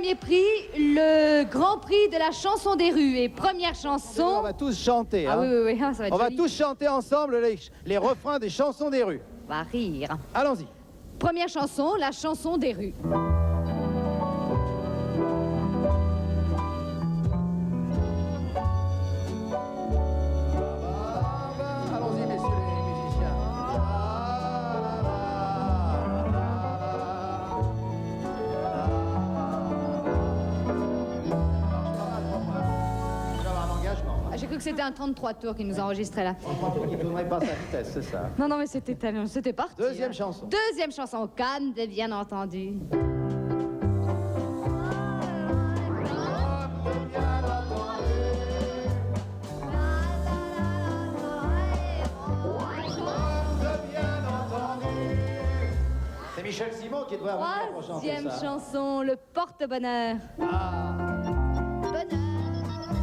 premier prix, le grand prix de la chanson des rues. Et première chanson... On va tous chanter. Ah hein. oui, ça va être On va joli. tous chanter ensemble les refrains des chansons des rues. On va rire. Allons-y. Première chanson, la chanson des rues. Allons-y, messieurs les musiciens. Je vais avoir un engagement. Ah, j'ai cru que c'était un 33 tours qui nous enregistrait là. Je crois qu'il tournerait pas sa vitesse, c'est ça. Non, mais c'était tellement... C'était parti. Deuxième hein. chanson. Deuxième chanson, Cannes, bien entendu. C'est Michel Simon qui devrait revenir pour chanter Troisième ça. chanson, le porte-bonheur. Ah. Bonheur.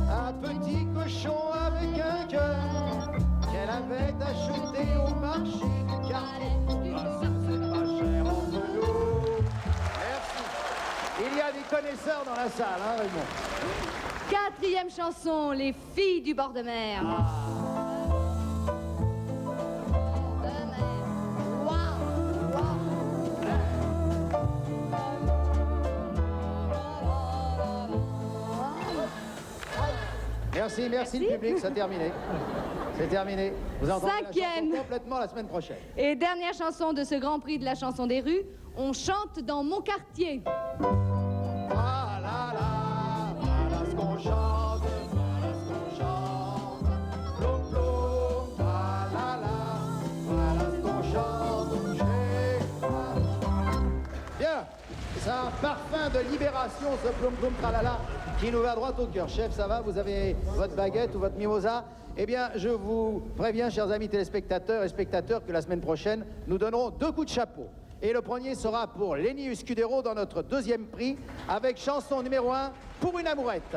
Un petit cochon avec un cœur qu'elle avait acheté au marché du quartier. Ah, ça, c'est pas cher entre nous. Merci. Il y a des connaisseurs dans la salle, hein, Raymond. Quatrième chanson, les filles du bord de mer. Merci le public, c'est terminé. C'est terminé. Vous entendrez la Cinquième. chanson complètement la semaine prochaine. Et dernière chanson de ce grand prix de la chanson des rues, on chante dans mon quartier. Ah là là, voilà ce qu'on chante, voilà ce qu'on chante. Plom plom, ah là là, voilà ce qu'on chante chez moi. Bien, c'est un parfum de libération, ce plom plom tralala, qui nous va droit au cœur. Chef, ça va? Vous avez votre baguette ou votre mimosa? Eh bien, je vous préviens, chers amis téléspectateurs et spectateurs, que la semaine prochaine, nous donnerons 2 coups de chapeau. Et le premier sera pour Lenny Escudero dans notre deuxième prix, avec chanson numéro 1, Pour une amourette.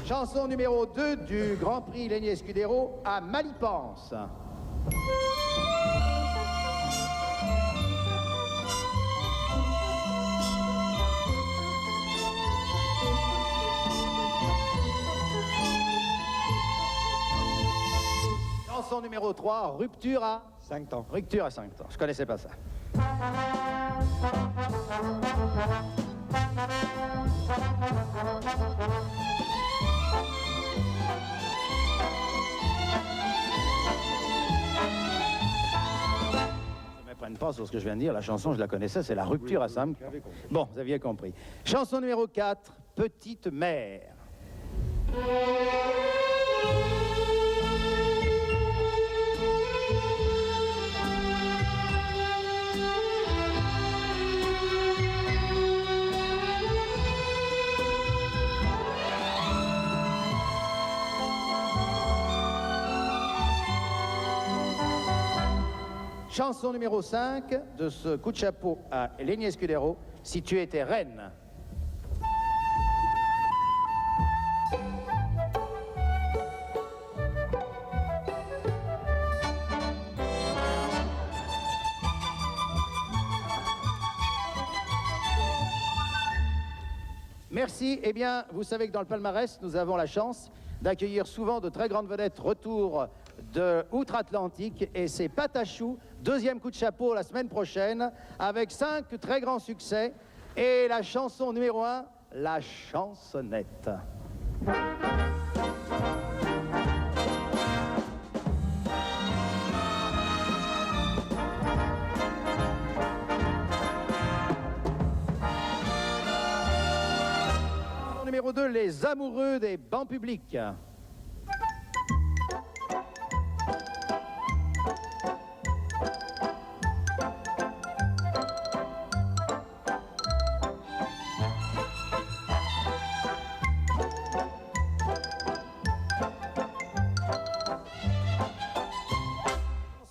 Chanson numéro 2 du Grand Prix Lenny Escudero à Malipense. Chanson numéro 3, Rupture à 5 temps. Rupture à 5 temps, je connaissais pas ça. Ne me prennent pas sur ce que je viens de dire, la chanson je la connaissais, c'est la rupture à 5 temps. Bon, vous aviez compris. Chanson numéro 4, Petite Mère. Chanson numéro 5 de ce coup de chapeau à Lenny Escudero, Si tu étais reine. Merci. Eh bien, vous savez que dans le palmarès, nous avons la chance d'accueillir souvent de très grandes vedettes retour de outre-Atlantique. Et c'est Patachou, deuxième coup de chapeau la semaine prochaine, avec 5 très grands succès. Et la chanson numéro 1, La Chansonnette. Numéro 2, les amoureux des bancs publics.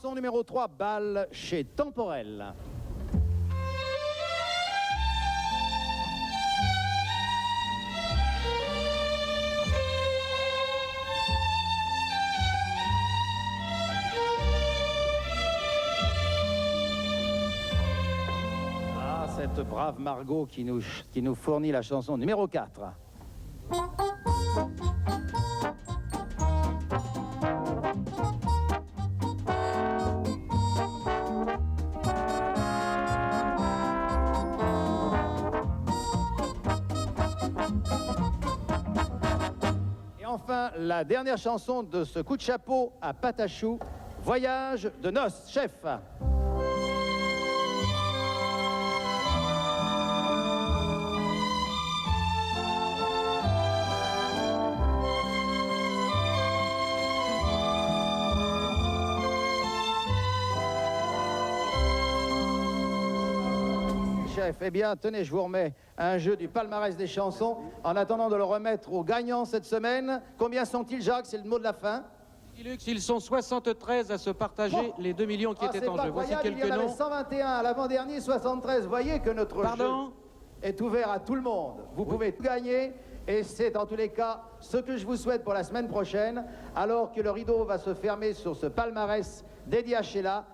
Chanson numéro 3, Bal chez Temporel. cette brave Margot qui nous fournit la chanson numéro 4. Et enfin, la dernière chanson de ce coup de chapeau à Patachou, Voyage de noces, chef. Chef, eh bien, tenez, je vous remets un jeu du palmarès des chansons en attendant de le remettre aux gagnants cette semaine. Combien sont-ils, Jacques? C'est le mot de la fin. Ils sont 73 à se partager les 2 millions qui étaient en jeu. Voici quelques il y en avait noms. 121 à l'avant-dernier, 73. Vous voyez que notre jeu est ouvert à tout le monde. Vous pouvez tout gagner et c'est en tous les cas ce que je vous souhaite pour la semaine prochaine, alors que le rideau va se fermer sur ce palmarès dédié à Sheila.